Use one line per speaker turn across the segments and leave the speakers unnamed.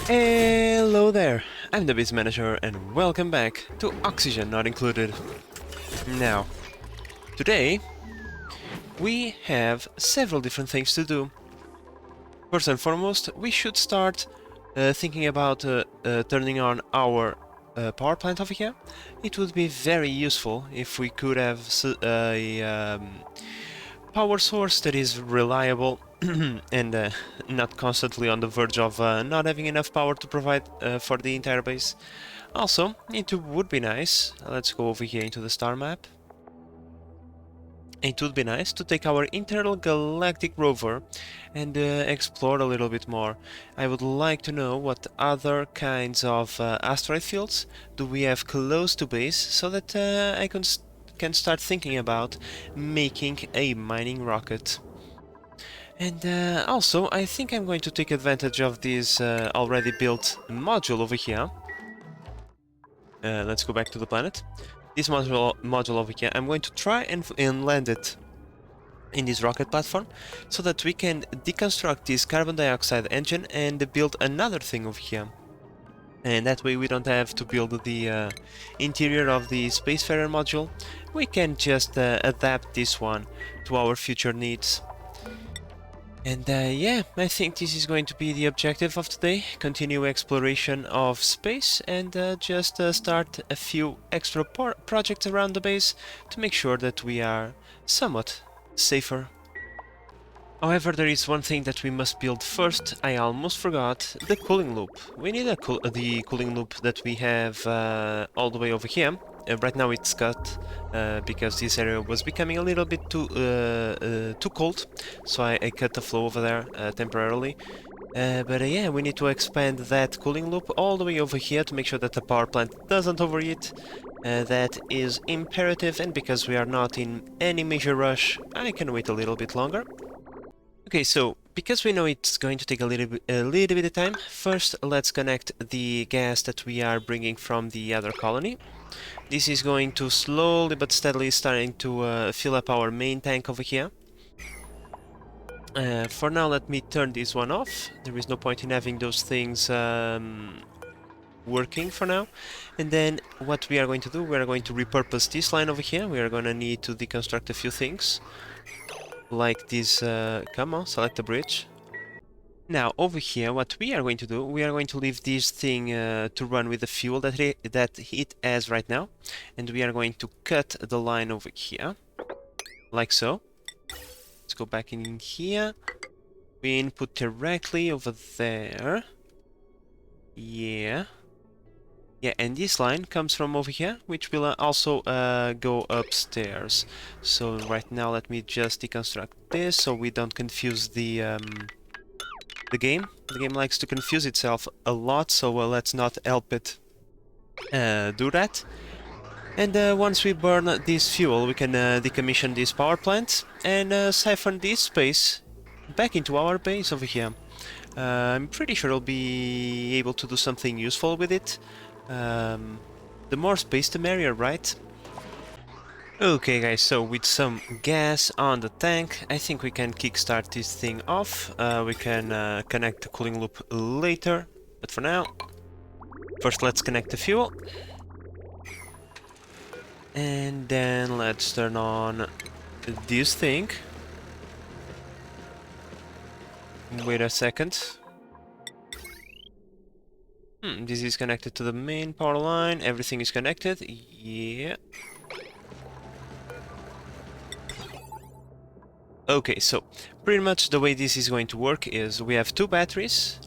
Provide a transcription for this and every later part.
Hello there, I'm the Base Manager and welcome back to Oxygen Not Included. Now, today we have several different things to do. First and foremost, we should start thinking about turning on our power plant over here. It would be very useful if we could have a power source that is reliable and not constantly on the verge of not having enough power to provide for the entire base. Also, it would be nice, let's go over here into the star map. It would be nice to take our internal galactic rover and explore a little bit more. I would like to know what other kinds of asteroid fields do we have close to base, so that I can start thinking about making a mining rocket. And also, I think I'm going to take advantage of this already built module over here. Let's go back to the planet. This module over here, I'm going to try and land it in this rocket platform, so that we can deconstruct this carbon dioxide engine and build another thing over here. And that way we don't have to build the interior of the Spacefarer module. We can just adapt this one to our future needs. And yeah, I think this is going to be the objective of today. Continue exploration of space and just start a few extra projects around the base to make sure that we are somewhat safer. However, there is one thing that we must build first. I almost forgot: the cooling loop. We need the cooling loop that we have all the way over here. Right now it's cut because this area was becoming a little bit too cold, so I cut the flow over there temporarily. But yeah, we need to expand that cooling loop all the way over here to make sure that the power plant doesn't overheat. That is imperative, and because we are not in any major rush, I can wait a little bit longer. Okay, so because we know it's going to take a little bit of time, first let's connect the gas that we are bringing from the other colony. This is going to slowly but steadily starting to fill up our main tank over here. For now, let me turn this one off. There is no point in having those things working for now. And then what we are going to do, we are going to repurpose this line over here. We are going to need to deconstruct a few things, like this. Come on, select the bridge. Now, over here, what we are going to do, we are going to leave this thing to run with the fuel that it has right now. And we are going to cut the line over here, like so. Let's go back in here. We input directly over there. Yeah. Yeah, and this line comes from over here, which will also go upstairs. So right now, let me just deconstruct this so we don't confuse the game. The game likes to confuse itself a lot, so let's not help it do that. And once we burn this fuel, we can decommission this power plant and siphon this space back into our base over here. I'm pretty sure I'll be able to do something useful with it. The more space, the merrier, right? Okay guys, so with some gas on the tank, I think we can kickstart this thing off. We can connect the cooling loop later, but for now, first let's connect the fuel. And then let's turn on this thing. Wait a second. This is connected to the main power line. Everything is connected. Yeah. Okay, so pretty much the way this is going to work is we have two batteries.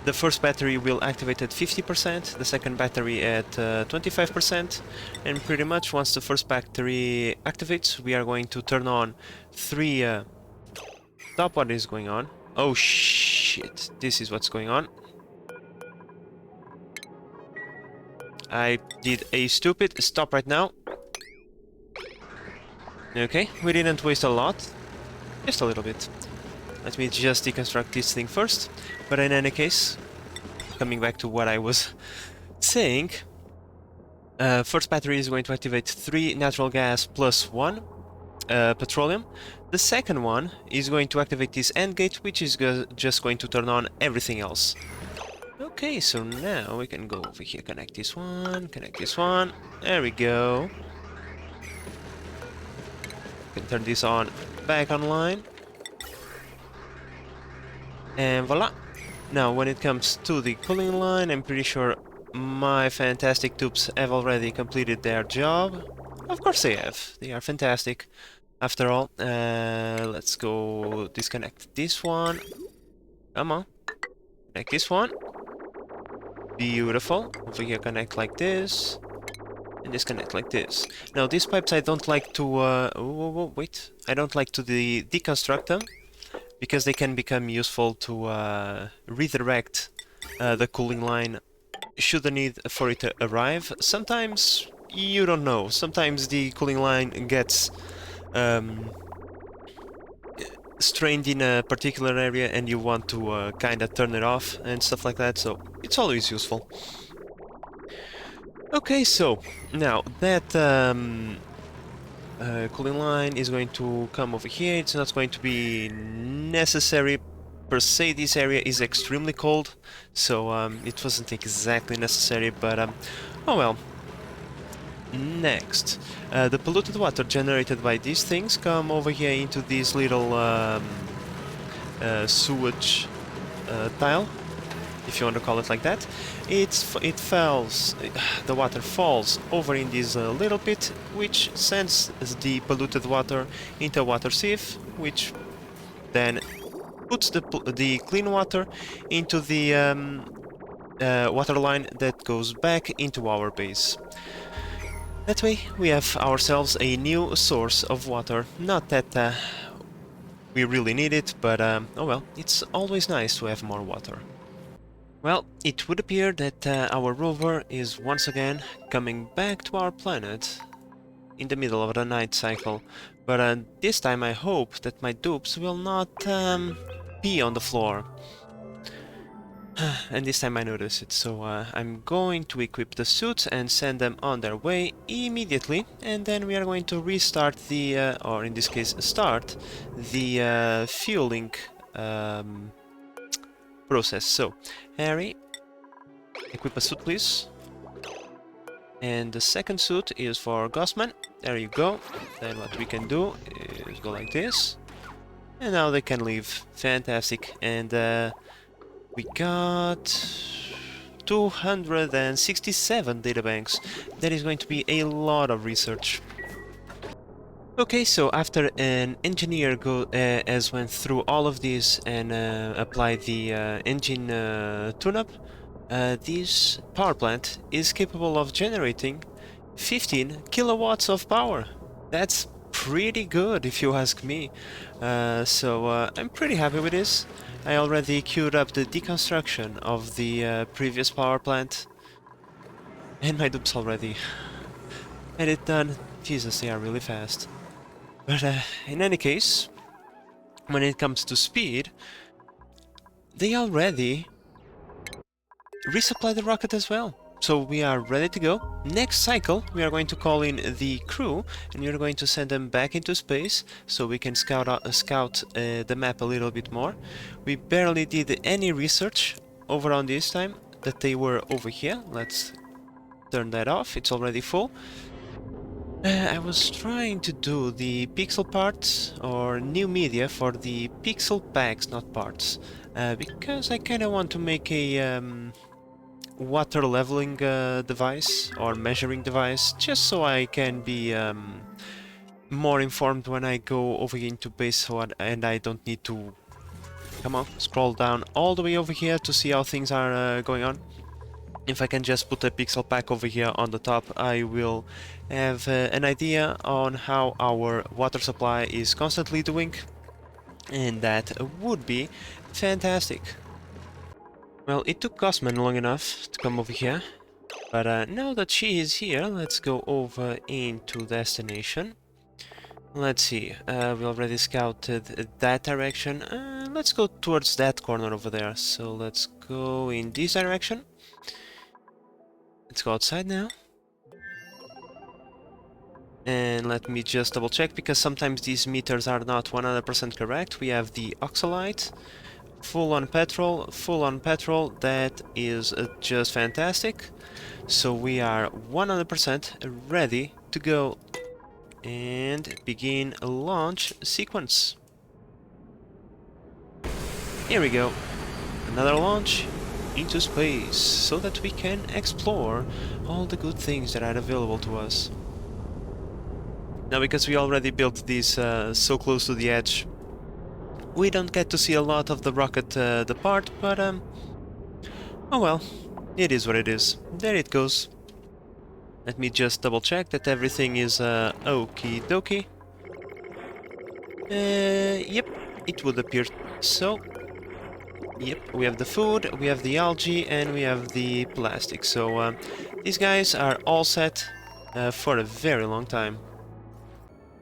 The first battery will activate at 50%, the second battery at 25%, and pretty much once the first battery activates, we are going to turn on three... Stop, what is going on? Oh shit, this is what's going on. I did a stupid stop right now. Okay, we didn't waste a lot, just a little bit. Let me just deconstruct this thing first. But in any case, coming back to what I was saying, first battery is going to activate 3 natural gas plus 1 petroleum. The second one is going to activate this end gate, which is just going to turn on everything else. Okay, so now we can go over here, connect this one, there we go. Can turn this on, back online. And voila! Now, when it comes to the cooling line, I'm pretty sure my fantastic tubes have already completed their job. Of course they have. They are fantastic. After all, let's go disconnect this one. Come on. Connect this one. Beautiful. Over here, connect like this. And disconnect like this. Now, these pipes I don't like to... wait. I don't like to deconstruct them, because they can become useful to redirect the cooling line should the need for it to arrive. Sometimes you don't know. Sometimes the cooling line gets strained in a particular area and you want to kind of turn it off and stuff like that, so it's always useful. Okay, so now that cooling line is going to come over here. It's not going to be necessary per se. This area is extremely cold, so it wasn't exactly necessary, but oh well. Next, the polluted water generated by these things come over here into this little sewage tile, if you want to call it like that. It falls, the water falls over in this little pit, which sends the polluted water into a water sieve, which then puts the clean water into the water line that goes back into our base. That way we have ourselves a new source of water. Not that we really need it, but oh well, it's always nice to have more water. Well, it would appear that our rover is once again coming back to our planet in the middle of the night cycle, but this time I hope that my dupes will not pee on the floor. And this time I notice it, so I'm going to equip the suits and send them on their way immediately, and then we are going to restart the, or in this case start, the fueling process. So, Harry, equip a suit please. And the second suit is for Gossman. There you go. Then what we can do is go like this. And now they can leave. Fantastic. And we got 267 databanks. That is going to be a lot of research. Okay, so after an engineer has went through all of this and applied the engine tune-up, this power plant is capable of generating 15 kilowatts of power. That's pretty good if you ask me. So I'm pretty happy with this. I already queued up the deconstruction of the previous power plant, and my dupes already had it done. Jesus, they are really fast. But in any case, when it comes to speed, they already resupply the rocket as well. So we are ready to go. Next cycle, we are going to call in the crew, and we are going to send them back into space so we can scout the map a little bit more. We barely did any research over on this time that they were over here. Let's turn that off. It's already full. I was trying to do the pixel parts or new media for the pixel packs, not parts, because I kind of want to make a water leveling device or measuring device, just so I can be more informed when I go over into base, and I don't need to, come on, scroll down all the way over here to see how things are going on. If I can just put a pixel pack over here on the top, I will have an idea on how our water supply is constantly doing, and that would be fantastic. Well, it took Cosman long enough to come over here, but now that she is here, let's go over into destination. Let's see, we already scouted that direction. Let's go towards that corner over there, so let's go in this direction. Let's go outside now. And let me just double check, because sometimes these meters are not 100% correct. We have the oxalite full on petrol, that is just fantastic. So we are 100% ready to go and begin a launch sequence. Here we go, another launch into space, so that we can explore all the good things that are available to us. Now, because we already built this so close to the edge, we don't get to see a lot of the rocket depart, but oh well, it is what it is. There it goes. Let me just double check that everything is okie dokie. Yep, it would appear so. Yep, we have the food, we have the algae, and we have the plastic. So these guys are all set for a very long time.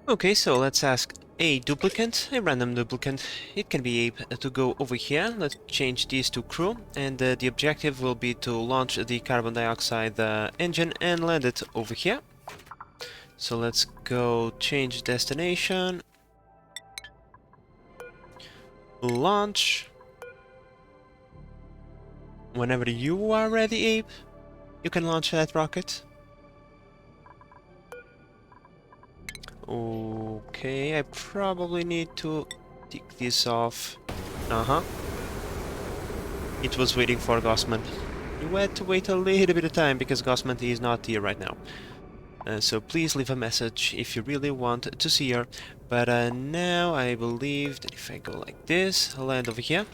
Okay, so let's ask a duplicate, a random duplicate. It can be Abe to go over here. Let's change these to crew, and the objective will be to launch the carbon dioxide engine and land it over here. So let's go change destination. Launch. Whenever you are ready, Abe, you can launch that rocket. Okay, I probably need to take this off. It was waiting for Gossman. You had to wait a little bit of time because Gossman is not here right now. So please leave a message if you really want to see her. But now I believe that if I go like this, I'll land over here.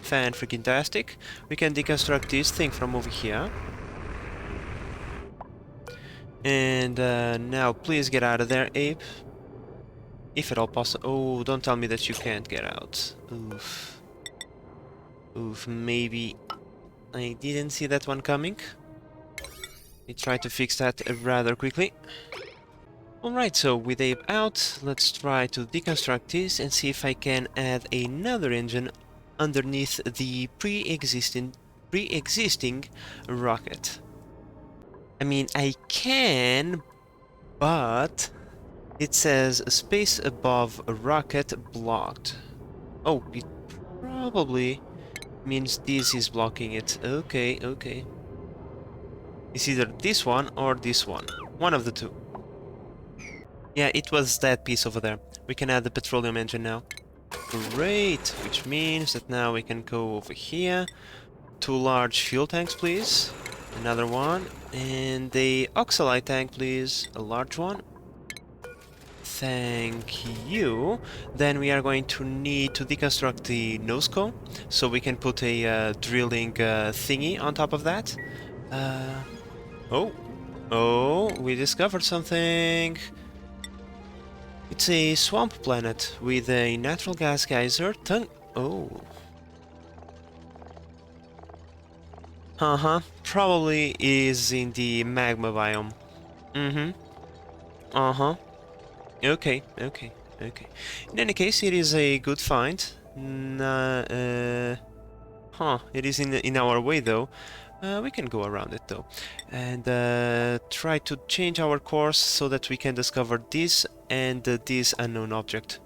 Fan-freaking-tastic. We can deconstruct this thing from over here. And now please get out of there, Abe. If at all possible. Oh, don't tell me that you can't get out. Oof. Oof, maybe I didn't see that one coming. We try to fix that rather quickly. Alright, so with Abe out, let's try to deconstruct this and see if I can add another engine underneath the pre-existing rocket. I mean, I can, but it says space above rocket blocked. Oh, it probably means this is blocking it. Okay, okay. It's either this one or this one. One of the two. Yeah, it was that piece over there. We can add the petroleum engine now. Great, which means that now we can go over here. 2 large fuel tanks, please. Another one. And a oxalate tank, please. A large one. Thank you. Then we are going to need to deconstruct the nose cone, so we can put a drilling thingy on top of that. Oh, we discovered something. It's a swamp planet with a natural gas geyser. Oh. Probably is in the magma biome. Okay. In any case, it is a good find. It is in our way though. We can go around it though, and try to change our course so that we can discover this and this unknown object.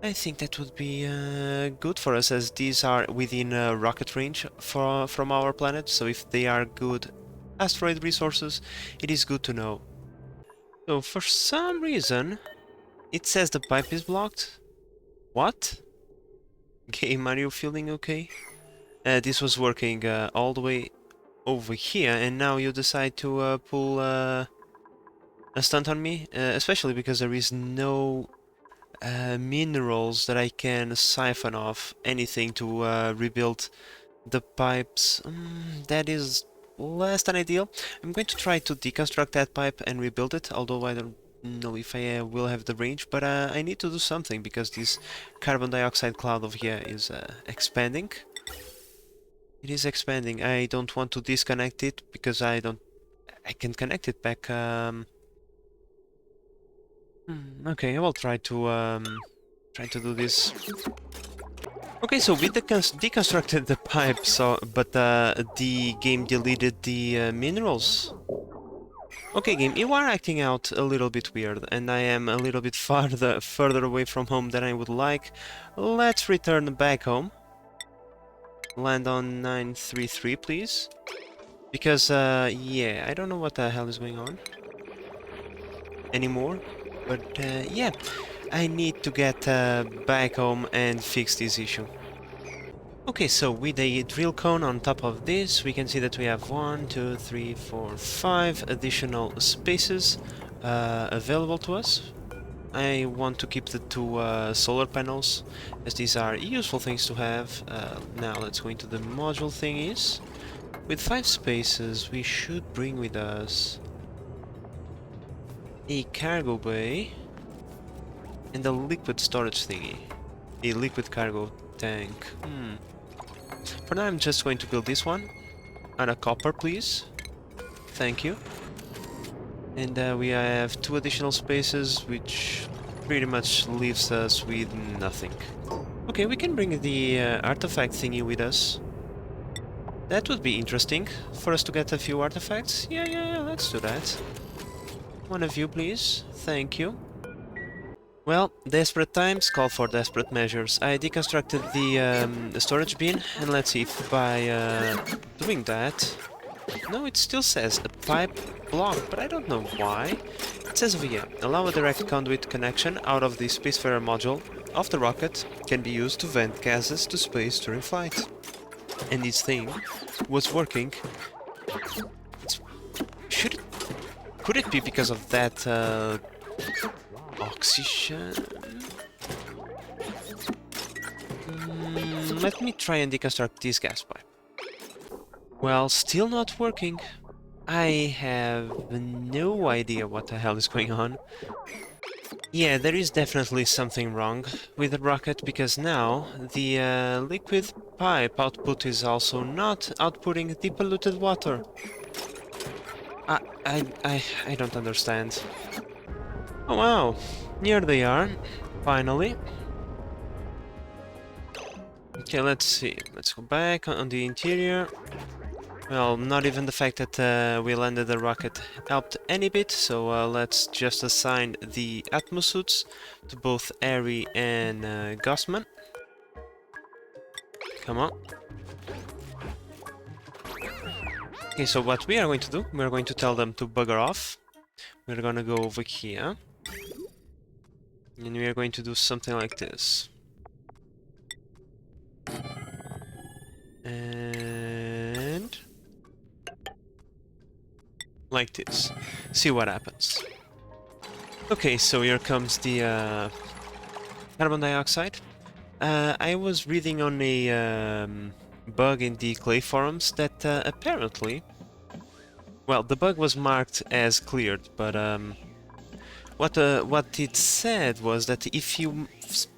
I think that would be good for us, as these are within rocket range from our planet, so if they are good asteroid resources, it is good to know. So for some reason, it says the pipe is blocked. What? Game, are you feeling okay? This was working all the way over here, and now you decide to pull a stunt on me, especially because there is no minerals that I can siphon off anything to rebuild the pipes. That is less than ideal. I'm going to try to deconstruct that pipe and rebuild it, although I don't know if I will have the range, but I need to do something because this carbon dioxide cloud over here is expanding. It is expanding. I don't want to disconnect it because I can connect it back. Okay, I will try to do this. Okay, so we deconstructed the pipe, but the game deleted the minerals. Okay, game, you are acting out a little bit weird, and I am a little bit further away from home than I would like. Let's return back home. land on 933, please. Because, yeah, I don't know what the hell is going on anymore. But, yeah, I need to get back home and fix this issue. Okay, so with a drill cone on top of this, we can see that we have 1, 2, 3, 4, 5 additional spaces available to us. I want to keep the two solar panels, as these are useful things to have. Now let's go into the module thingies. With 5 spaces, we should bring with us a cargo bay and a liquid storage thingy. A liquid cargo tank. For now, I'm just going to build this one. Out of copper, please. Thank you. And we have 2 additional spaces, which pretty much leaves us with nothing. Okay, we can bring the artifact thingy with us. That would be interesting, for us to get a few artifacts. Yeah, let's do that. One of you, please. Thank you. Well, desperate times call for desperate measures. I deconstructed the storage bin, and let's see if by doing that... No, it still says a pipe block, but I don't know why. It says over here, allow a direct conduit connection out of the Spacefarer module of the rocket can be used to vent gases to space during flight. And this thing was working. Could it be because of that oxygen? Let me try and deconstruct this gas pipe. Well, still not working. I have no idea what the hell is going on. Yeah, there is definitely something wrong with the rocket, because now the liquid pipe output is also not outputting the polluted water. I don't understand. Oh wow, here they are, finally. Okay, let's see. Let's go back on the interior. Well, not even the fact that we landed the rocket helped any bit, so let's just assign the atmosuits to both Airy and Gosman. Come on. Okay, so what we are going to do, we're going to tell them to bugger off. We're gonna go over here. And we are going to do something like this. And... like this. See what happens. Okay, so here comes the carbon dioxide. I was reading on a bug in the Clay forums that apparently... Well, the bug was marked as cleared, but what it said was that if you,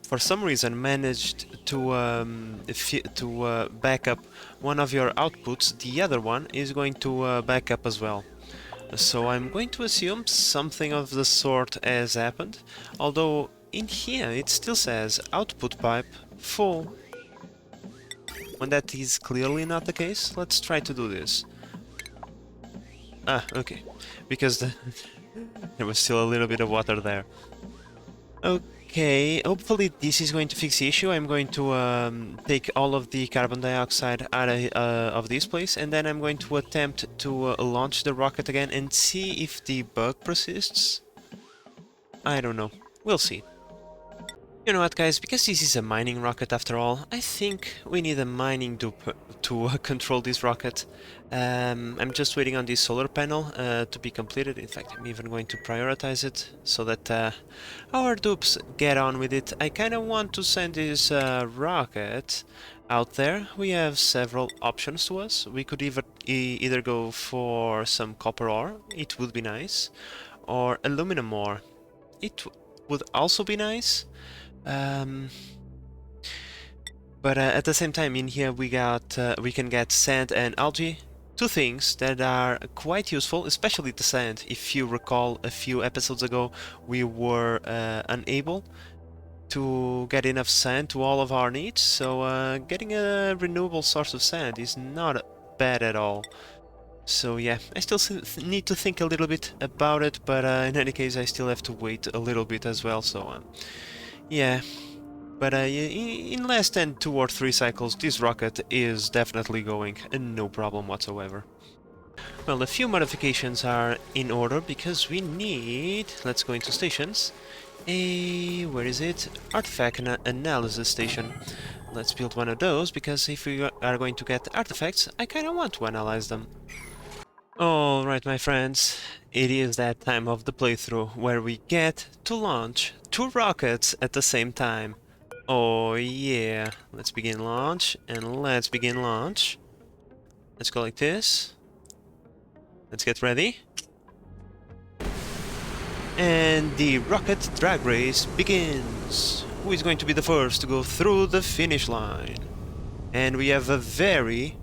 for some reason, managed to back up one of your outputs, the other one is going to back up as well. So I'm going to assume something of the sort has happened, although in here it still says output pipe full. When that is clearly not the case, let's try to do this. Ah, okay, because there was still a little bit of water there. Okay, hopefully this is going to fix the issue. I'm going to take all of the carbon dioxide out of this place, and then I'm going to attempt to launch the rocket again and see if the bug persists. I don't know. We'll see. You know what, guys, because this is a mining rocket after all, I think we need a mining dupe to control this rocket. I'm just waiting on this solar panel to be completed. In fact, I'm even going to prioritize it so that our dupes get on with it. I kind of want to send this rocket out there. We have several options to us. We could either go for some copper ore, it would be nice, or aluminum ore. It would also be nice. But at the same time, in here we can get sand and algae, two things that are quite useful, especially the sand. If you recall, a few episodes ago we were unable to get enough sand to all of our needs, so getting a renewable source of sand is not bad at all. So yeah, I still need to think a little bit about it, but in any case I still have to wait a little bit as well, so yeah. But in less than 2 or 3 cycles, this rocket is definitely going, and no problem whatsoever. Well, a few modifications are in order because we need... Let's go into stations. Where is it? Artifact analysis station. Let's build one of those, because if we are going to get artifacts, I kinda want to analyze them. Alright, my friends, it is that time of the playthrough where we get to launch 2 rockets at the same time. Oh yeah, let's begin launch, and let's begin launch. Let's go like this. Let's get ready. And the rocket drag race begins. Who is going to be the first to go through the finish line? And we have a very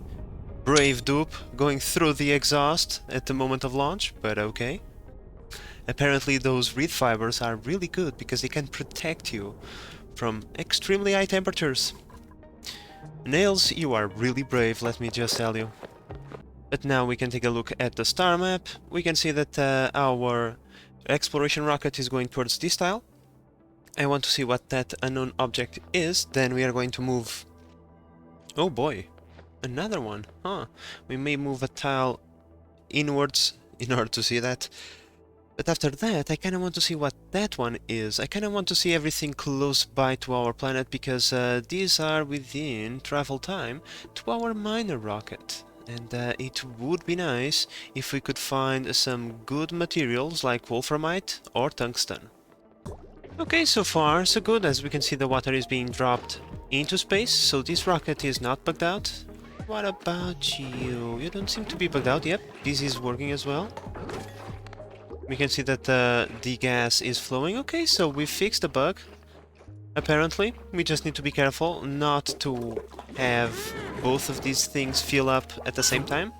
brave dupe going through the exhaust at the moment of launch, but okay. Apparently those reed fibers are really good because they can protect you from extremely high temperatures. Nails, you are really brave, let me just tell you. But now we can take a look at the star map. We can see that our exploration rocket is going towards this tile. I want to see what that unknown object is, then we are going to move... Oh boy, another one, huh? We may move a tile inwards in order to see that. But after that, I kinda want to see what that one is. I kinda want to see everything close by to our planet, because these are within travel time to our miner rocket. And it would be nice if we could find some good materials like wolframite or tungsten. Okay, so far so good. As we can see, the water is being dropped into space, so this rocket is not bugged out. What about you? You don't seem to be bugged out. Yep, this is working as well. We can see that the gas is flowing. Okay, so we fixed the bug. Apparently, we just need to be careful not to have both of these things fill up at the same time.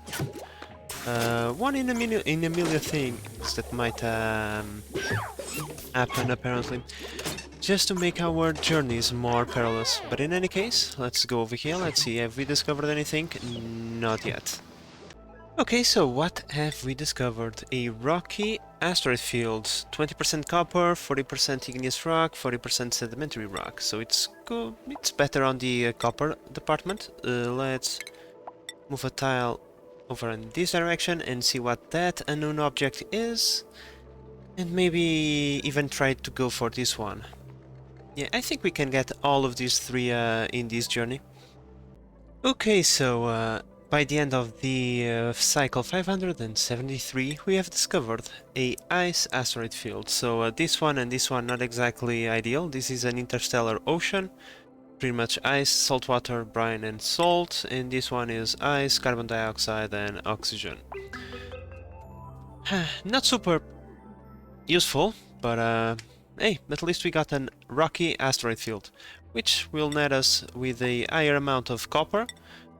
One in a million things that might happen, apparently, just to make our journeys more perilous. But in any case, let's go over here. Let's see, have we discovered anything? Not yet. Okay, so what have we discovered? A rocky asteroid field, 20% copper, 40% igneous rock, 40% sedimentary rock. So it's good. It's better on the copper department. Let's move a tile over in this direction and see what that unknown object is, and maybe even try to go for this one. Yeah, I think we can get all of these 3 in this journey. Okay, so by the end of the cycle 573, we have discovered a ice asteroid field. So this one and this one not exactly ideal. This is an interstellar ocean, pretty much ice, salt water, brine and salt, and this one is ice, carbon dioxide and oxygen. Not super useful, but hey, at least we got an rocky asteroid field, which will net us with a higher amount of copper,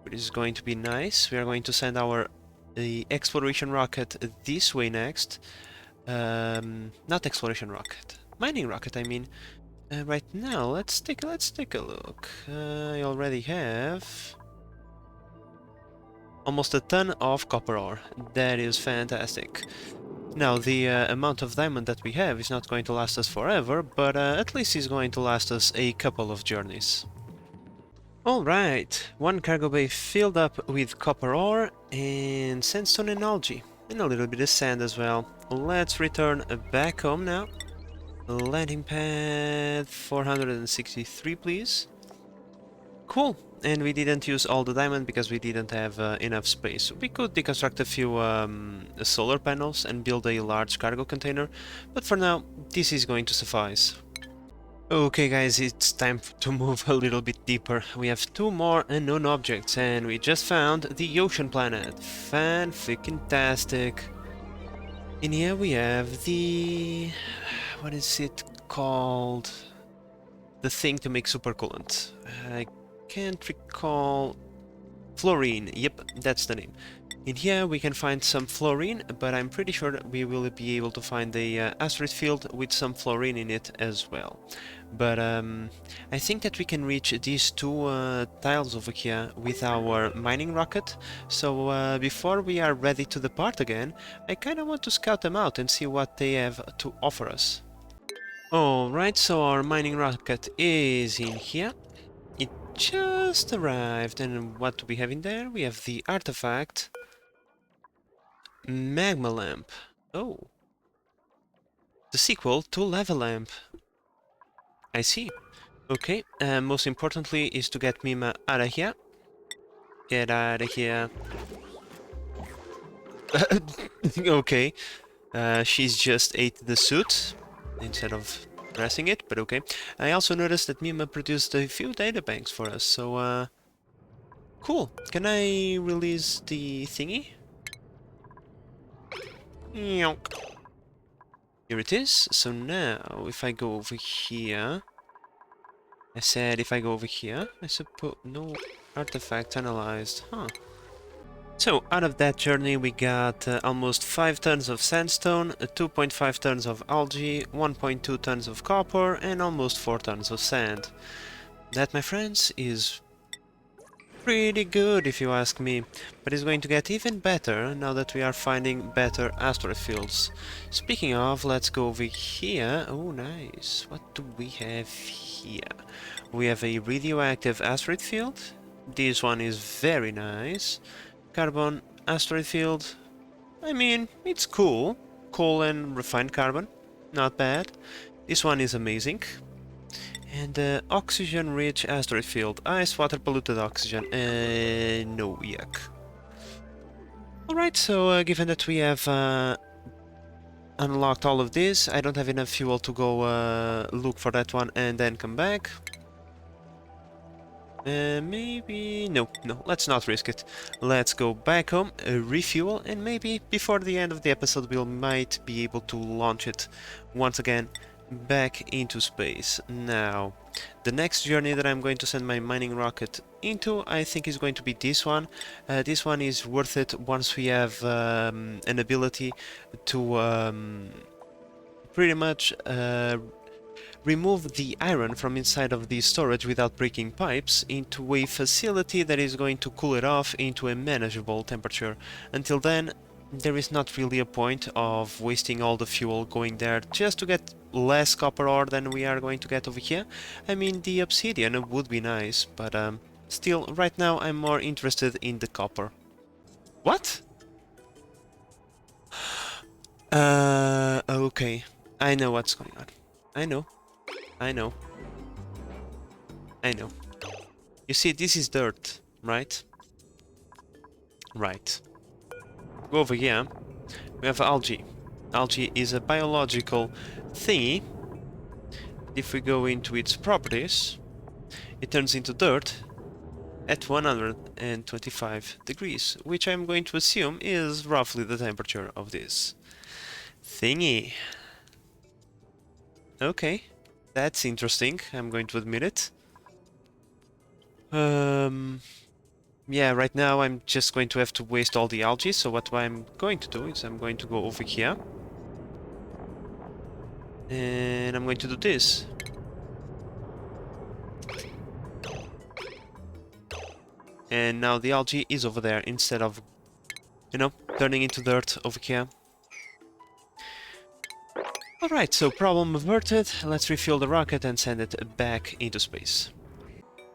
which is going to be nice. We are going to send our exploration rocket this way next. Not exploration rocket, mining rocket, I mean. Right now, let's take a look. I already have almost a ton of copper ore. That is fantastic. Now, the amount of diamond that we have is not going to last us forever, but at least it's going to last us a couple of journeys. Alright, one cargo bay filled up with copper ore and sandstone and algae, and a little bit of sand as well. Let's return back home now. Landing pad 463, please. Cool. And we didn't use all the diamond because we didn't have enough space. We could deconstruct a few solar panels and build a large cargo container, but for now, this is going to suffice. Okay guys, it's time to move a little bit deeper. We have 2 more unknown objects, and we just found the ocean planet. Fan-freaking-tastic. In here we have the... what is it called? The thing to make supercoolant. I can't recall... Fluorine, yep, that's the name. In here we can find some fluorine, but I'm pretty sure we will be able to find the asteroid field with some fluorine in it as well. But I think that we can reach these 2 tiles over here with our mining rocket, so before we are ready to depart again, I kinda want to scout them out and see what they have to offer us. Alright, so our mining rocket is in here. It just arrived, and what do we have in there? We have the artifact magma lamp. Oh, the sequel to lava lamp. I see. Okay, most importantly is to get Mima out of here. Get out of here. Okay, she's just ate the suit instead of dressing it, but okay. I also noticed that Mima produced a few databanks for us, so cool. Can I release the thingy? Yonk. Here it is. So now, if I go over here... I said if I go over here, I suppose... No artifact analyzed, huh. So, out of that journey we got almost 5 tons of sandstone, 2.5 tons of algae, 1.2 tons of copper, and almost 4 tons of sand. That, my friends, is pretty good if you ask me, but it's going to get even better now that we are finding better asteroid fields. Speaking of, let's go over here. Oh, nice. What do we have here? We have a radioactive asteroid field. This one is very nice. Carbon asteroid field. I mean, it's cool. Coal and refined carbon. Not bad. This one is amazing. And oxygen-rich asteroid field. Ice, water, polluted oxygen. No, yuck. Alright, so given that we have unlocked all of this, I don't have enough fuel to go look for that one and then come back. Maybe... No, let's not risk it. Let's go back home, refuel, and maybe before the end of the episode we might be able to launch it once again back into space. Now, the next journey that I'm going to send my mining rocket into, I think is going to be this one. This one is worth it once we have an ability to pretty much remove the iron from inside of the storage without breaking pipes into a facility that is going to cool it off into a manageable temperature. Until then, there is not really a point of wasting all the fuel going there just to get less copper ore than we are going to get over here. I mean, the obsidian would be nice, but still, right now I'm more interested in the copper. What? Okay. I know what's going on. I know. You see, this is dirt, right? Right. Go over here. We have algae. Algae is a biological thingy. If we go into its properties, it turns into dirt at 125 degrees, which I'm going to assume is roughly the temperature of this thingy. Okay. That's interesting, I'm going to admit it. Yeah, right now I'm just going to have to waste all the algae, so what I'm going to do is I'm going to go over here. And I'm going to do this. And now the algae is over there instead of, you know, turning into dirt over here. Alright, so problem averted. Let's refuel the rocket and send it back into space.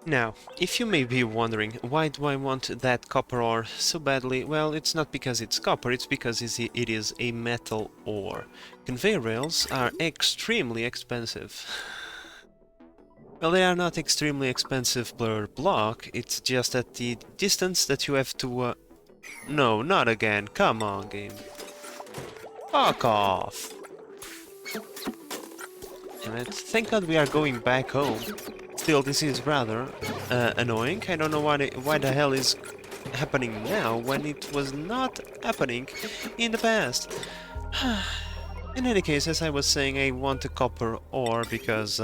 Now, if you may be wondering, why do I want that copper ore so badly? Well, it's not because it's copper, it's because it is a metal ore. Conveyor rails are extremely expensive. Well, they are not extremely expensive per block, it's just that the distance that you have to... No, not again, come on, game. Fuck off! Damn it. Thank God we are going back home. Still, this is rather annoying. I don't know why the hell is happening now when it was not happening in the past. In any case, as I was saying, I want a copper ore because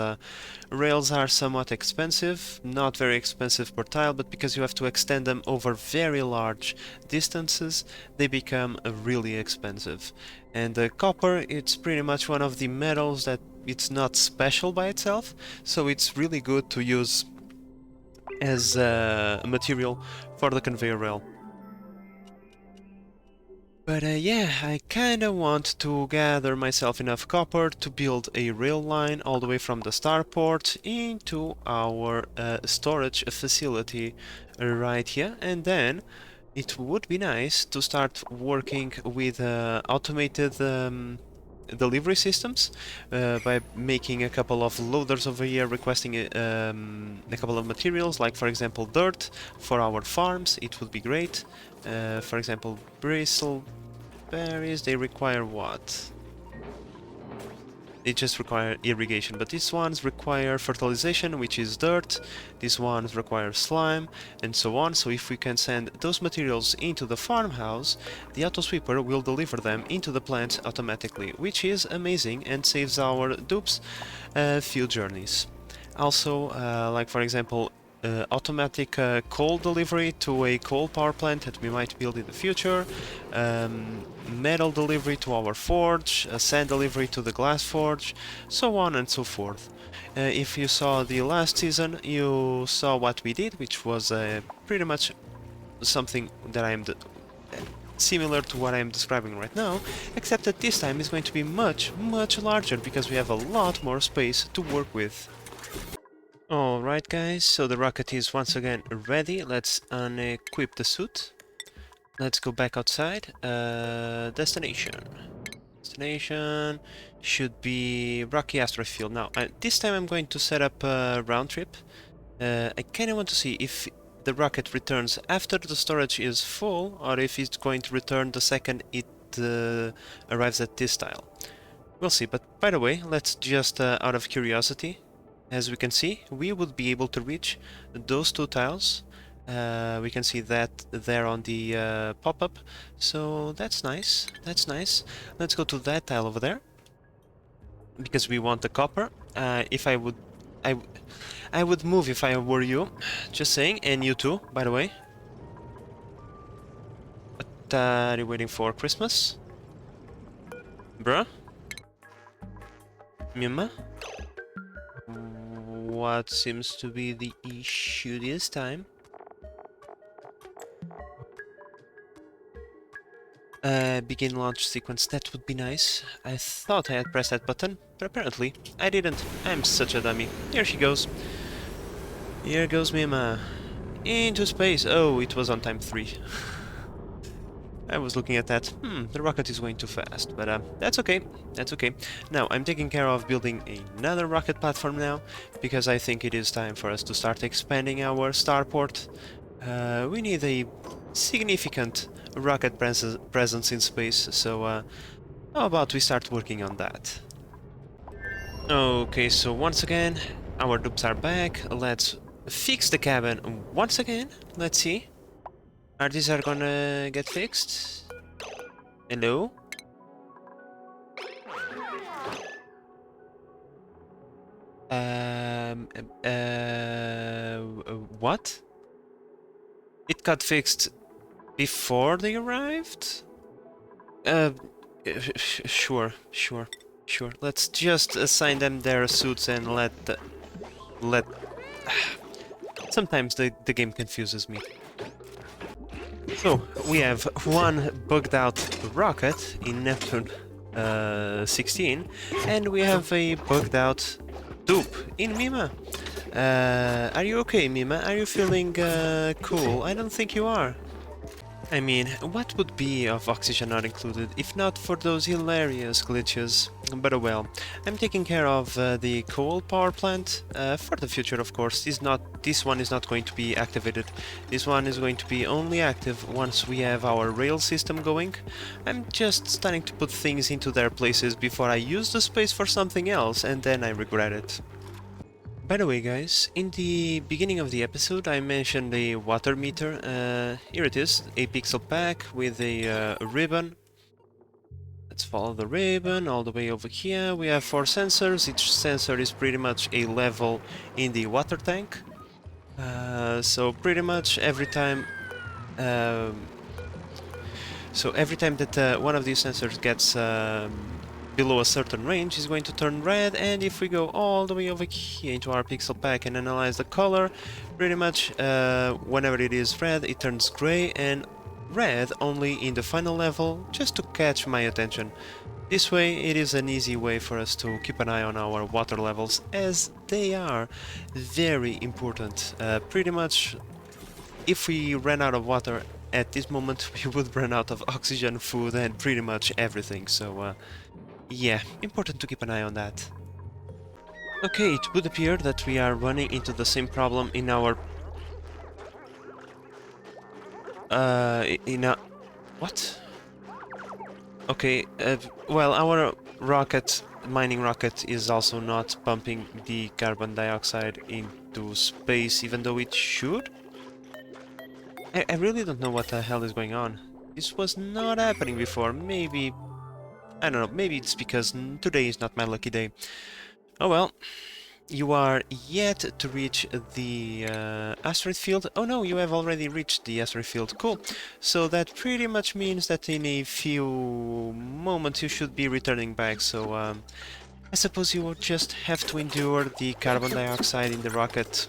rails are somewhat expensive, not very expensive per tile, but because you have to extend them over very large distances, they become really expensive. And copper, it's pretty much one of the metals that it's not special by itself, so it's really good to use as a material for the conveyor rail. But yeah, I kinda want to gather myself enough copper to build a rail line all the way from the starport into our storage facility right here, and then it would be nice to start working with automated delivery systems by making a couple of loaders over here requesting a couple of materials, like for example dirt for our farms. It would be great. For example, bristle berries, they require what? They just require irrigation, but these ones require fertilization, which is dirt. These ones require slime, and so on. So if we can send those materials into the farmhouse, the autosweeper will deliver them into the plant automatically, which is amazing and saves our dupes a few journeys. Also, like for example, automatic coal delivery to a coal power plant that we might build in the future, metal delivery to our forge, sand delivery to the glass forge, so on and so forth. If you saw the last season, you saw what we did, which was pretty much something that similar to what I'm describing right now, except that this time is going to be much, much larger because we have a lot more space to work with. Alright guys, so the rocket is once again ready. Let's unequip the suit. Let's go back outside. Destination. Destination should be Rocky Asteroid Field. Now, this time I'm going to set up a round trip. I kinda want to see if the rocket returns after the storage is full, or if it's going to return the second it arrives at this tile. We'll see, but by the way, let's just out of curiosity, as we can see, we would be able to reach those two tiles. We can see that there on the pop-up, so that's nice, that's nice. Let's go to that tile over there, because we want the copper. I would move if I were you, just saying, and you too, by the way. What are you waiting for, Christmas? Bruh? Mima? What seems to be the issue this time? Begin launch sequence, that would be nice. I thought I had pressed that button, but apparently I didn't. I'm such a dummy. Here she goes. Here goes Mima. Into space. Oh, it was on time 3. I was looking at that. The rocket is going too fast, but that's okay. That's okay. Now, I'm taking care of building another rocket platform now, because I think it is time for us to start expanding our starport. We need a significant rocket presence in space, so how about we start working on that? Okay, so once again, our dupes are back. Let's fix the cabin once again. Let's see. Are these gonna get fixed? Hello? What? It got fixed before they arrived? Sure. Let's just assign them their suits and let... Sometimes the game confuses me. So, we have one bugged out rocket in Neptune 16, and we have a bugged out dupe in Mima. Are you okay, Mima? Are you feeling cool? I don't think you are. I mean, what would be of oxygen not included if not for those hilarious glitches? But oh well, I'm taking care of the coal power plant for the future, of course. This one is not going to be activated. This one is going to be only active once we have our rail system going. I'm just starting to put things into their places before I use the space for something else, and then I regret it. By the way guys, in the beginning of the episode I mentioned a water meter. Here it is, a pixel pack with a ribbon. Let's follow the ribbon all the way over here. We have 4 sensors, each sensor is pretty much a level in the water tank. So pretty much every time that one of these sensors gets below a certain range is going to turn red, and if we go all the way over here into our pixel pack and analyze the color, pretty much whenever it is red it turns gray, and red only in the final level, just to catch my attention. This way it is an easy way for us to keep an eye on our water levels, as they are very important. Pretty much, if we ran out of water at this moment, we would run out of oxygen, food, and pretty much everything, so yeah, important to keep an eye on that. Okay, it would appear that we are running into the same problem in our... in a... What? Okay, well, our rocket, mining rocket, is also not pumping the carbon dioxide into space, even though it should? I really don't know what the hell is going on. This was not happening before. Maybe... I don't know, maybe it's because today is not my lucky day. Oh well. You are yet to reach the asteroid field. Oh no, you have already reached the asteroid field. Cool. So that pretty much means that in a few moments you should be returning back. So I suppose you will just have to endure the carbon dioxide in the rocket,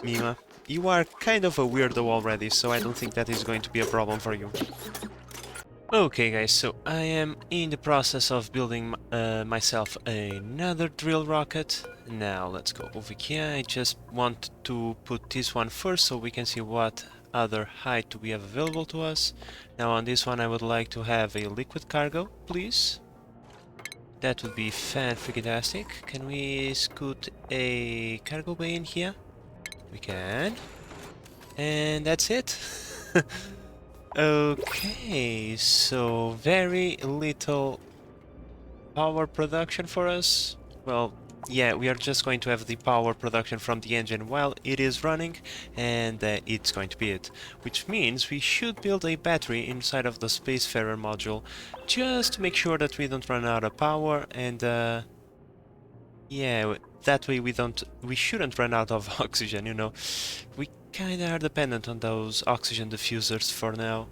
Mima. You are kind of a weirdo already, so I don't think that is going to be a problem for you. Okay guys, so I am in the process of building myself another drill rocket. Now let's go over here. I just want to put this one first so we can see what other height we have available to us. Now on this one I would like to have a liquid cargo, please. That would be fan-freaking-tastic. Can we scoot a cargo bay in here? We can. And that's it. Okay, so very little power production for us. Well, yeah, we are just going to have the power production from the engine while it is running, and it's going to be it. Which means we should build a battery inside of the Spacefarer module, just to make sure that we don't run out of power, and yeah, that way we shouldn't run out of oxygen, you know. We kinda are dependent on those oxygen diffusers for now.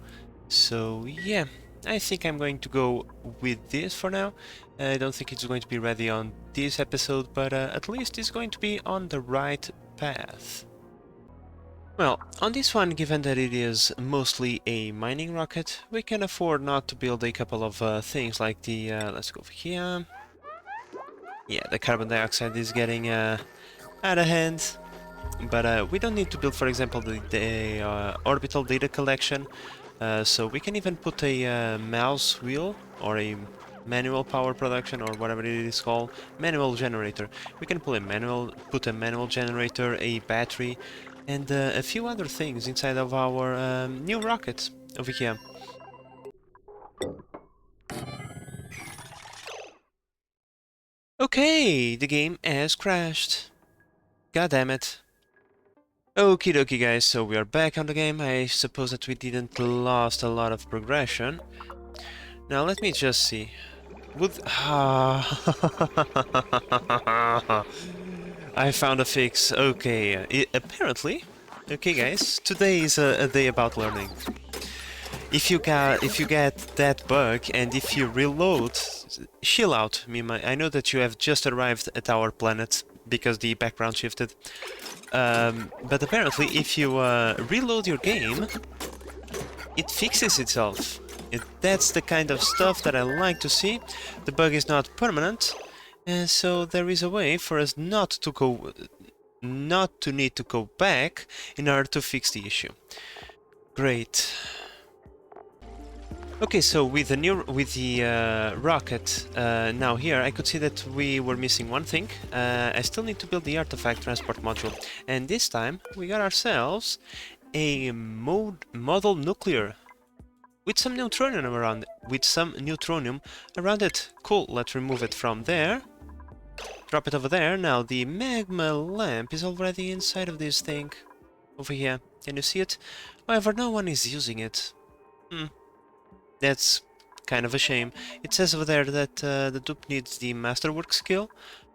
So yeah, I think I'm going to go with this for now. I don't think it's going to be ready on this episode, but at least it's going to be on the right path. Well, on this one, given that it is mostly a mining rocket, we can afford not to build a couple of things like the... let's go over here. Yeah, the carbon dioxide is getting out of hand. But we don't need to build, for example, the orbital data collection. So we can even put a mouse wheel or a manual power production or whatever it is called, manual generator. We can put a manual generator, a battery, and a few other things inside of our new rocket over here. Okay, the game has crashed. God damn it. Okie dokie guys, so we are back on the game. I suppose that we didn't lost a lot of progression. Now let me just see. Would... I found a fix. Okay, apparently... Okay guys, today is a day about learning. If you get that bug and if you reload... Chill out, Mima. I know that you have just arrived at our planet because the background shifted. But apparently if you reload your game, it fixes itself. That's the kind of stuff that I like to see. The bug is not permanent, and so there is a way for us not to need to go back in order to fix the issue. Great. Okay, so with the rocket now here, I could see that we were missing one thing. I still need to build the artifact transport module, and this time we got ourselves a model nuclear with some neutronium around it. Cool. Let's remove it from there. Drop it over there. Now the magma lamp is already inside of this thing over here. Can you see it? However, no one is using it. That's kind of a shame. It says over there that the dupe needs the masterwork skill.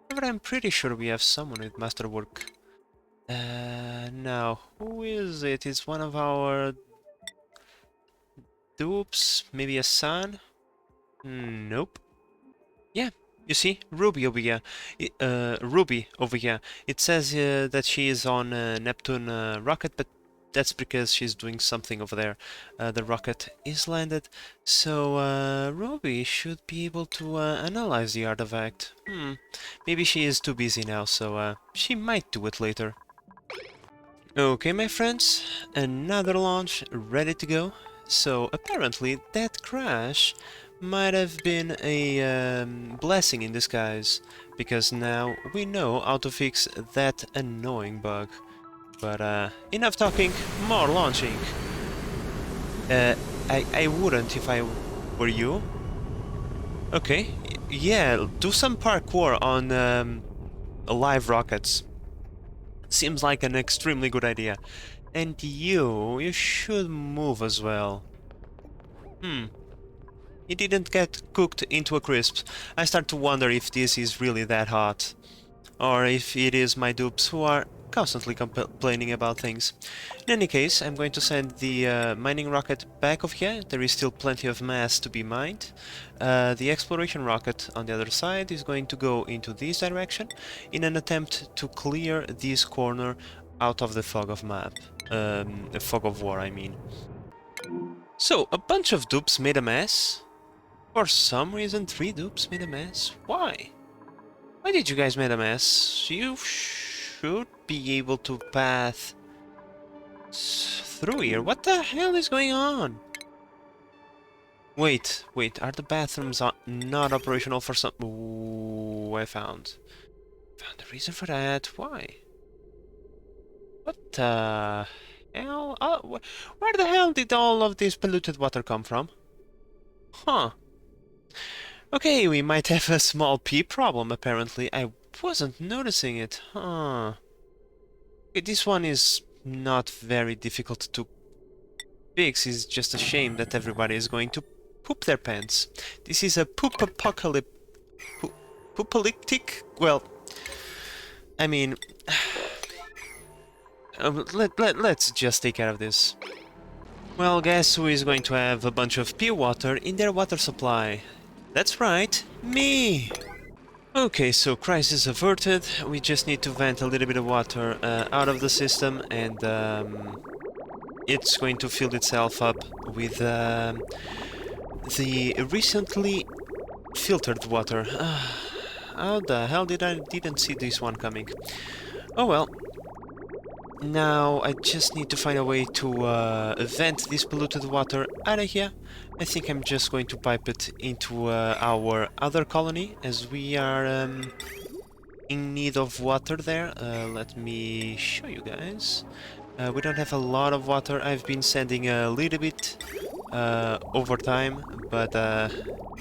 However, I'm pretty sure we have someone with masterwork. Now, who is it? It's one of our dupes? Maybe a son? Nope. Yeah, you see, Ruby over here. Ruby over here. It says that she is on Neptune rocket, but that's because she's doing something over there. The rocket is landed, so Ruby should be able to analyze the artifact. Maybe she is too busy now, so she might do it later. Okay, my friends, another launch ready to go. So apparently that crash might have been a blessing in disguise, because now we know how to fix that annoying bug. But enough talking, more launching. I wouldn't if I were you. Okay, yeah, do some parkour on live rockets. Seems like an extremely good idea. And you should move as well. It didn't get cooked into a crisp. I start to wonder if this is really that hot. Or if it is my dupes who are constantly complaining about things. In any case, I'm going to send the mining rocket back over here. There is still plenty of mass to be mined. The exploration rocket on the other side is going to go into this direction in an attempt to clear this corner out of the fog of map. The fog of war, I mean. So, a bunch of dupes made a mess. For some reason, 3 dupes made a mess. Why? Why did you guys make a mess? You should be able to path through here. What the hell is going on? Wait, are the bathrooms not operational for some... Ooh, I found the reason for that. Why? What the hell? Oh, where the hell did all of this polluted water come from? Huh. Okay, we might have a small pee problem, apparently. I wasn't noticing it. Huh. Okay, this one is not very difficult to fix. It's just a shame that everybody is going to poop their pants. This is a poop apocalypse. Poopalyptic? Well, I mean... let's just take care of this. Well, guess who is going to have a bunch of pee water in their water supply? That's right, me! Okay, so crisis averted. We just need to vent a little bit of water out of the system, and it's going to fill itself up with the recently filtered water. How the hell didn't see this one coming? Oh well. Now I just need to find a way to vent this polluted water out of here. I think I'm just going to pipe it into our other colony, as we are in need of water there. Let me show you guys. We don't have a lot of water. I've been sending a little bit over time, but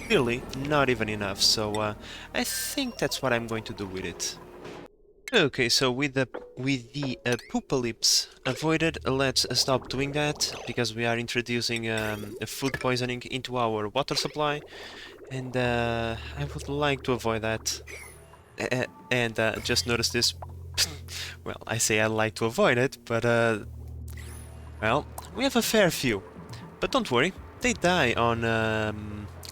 clearly not even enough. So I think that's what I'm going to do with it. Okay, so with the poopalypse avoided, let's stop doing that, because we are introducing food poisoning into our water supply, and I would like to avoid that. And just notice this. Well, I say I like to avoid it, but well, we have a fair few. But don't worry, they die on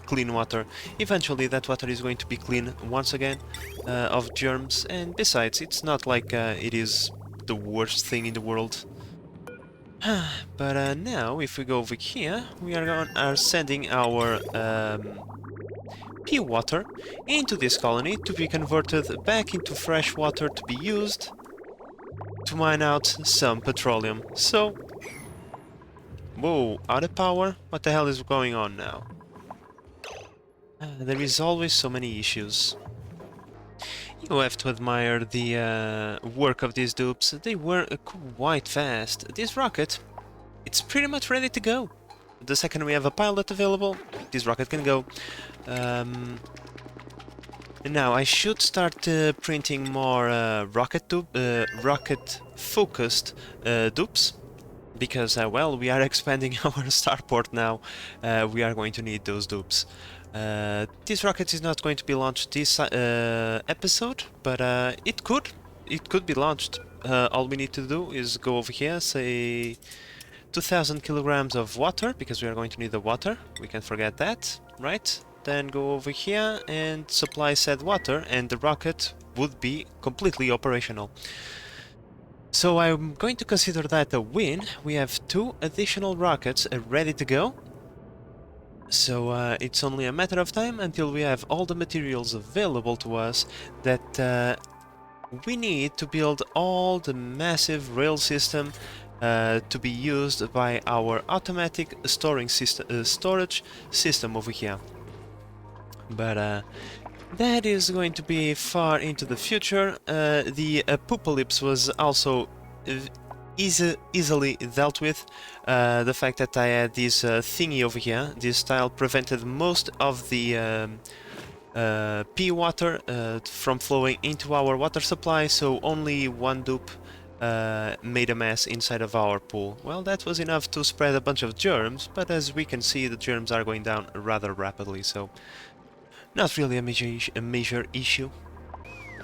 clean water. Eventually that water is going to be clean once again of germs, and besides, it's not like it is the worst thing in the world. But now, if we go over here, we are sending our pea water into this colony to be converted back into fresh water to be used to mine out some petroleum. So, whoa, out of power? What the hell is going on now? There is always so many issues. You have to admire the work of these dupes. They were quite fast. This rocket, it's pretty much ready to go. The second we have a pilot available, this rocket can go. Now I should start printing more rocket-focused dupes. Because, well, we are expanding our starport now. We are going to need those dupes. This rocket is not going to be launched this episode, but it could be launched. All we need to do is go over here, say 2000 kilograms of water, because we are going to need the water. We can't forget that, right? Then go over here and supply said water, and the rocket would be completely operational. So I'm going to consider that a win. We have 2 additional rockets ready to go. So it's only a matter of time until we have all the materials available to us that we need to build all the massive rail system to be used by our automatic storage system over here. But that is going to be far into the future. The apocalypse was also easily dealt with. The fact that I had this thingy over here, this tile, prevented most of the P water from flowing into our water supply, so only one dupe made a mess inside of our pool. Well, that was enough to spread a bunch of germs, but as we can see, the germs are going down rather rapidly, so not really a major issue.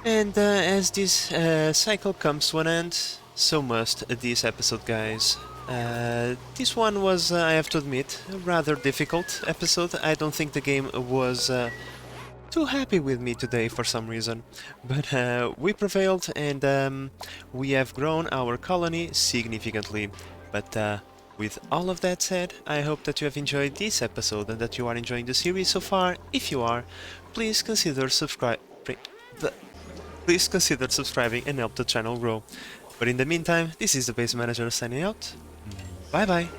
And as this cycle comes to an end, so must this episode, guys. This one was, I have to admit, a rather difficult episode. I don't think the game was too happy with me today for some reason. But we prevailed and we have grown our colony significantly. But with all of that said, I hope that you have enjoyed this episode and that you are enjoying the series so far. If you are, please consider subscribing and help the channel grow. But in the meantime, this is the Base Manager signing out. Bye bye!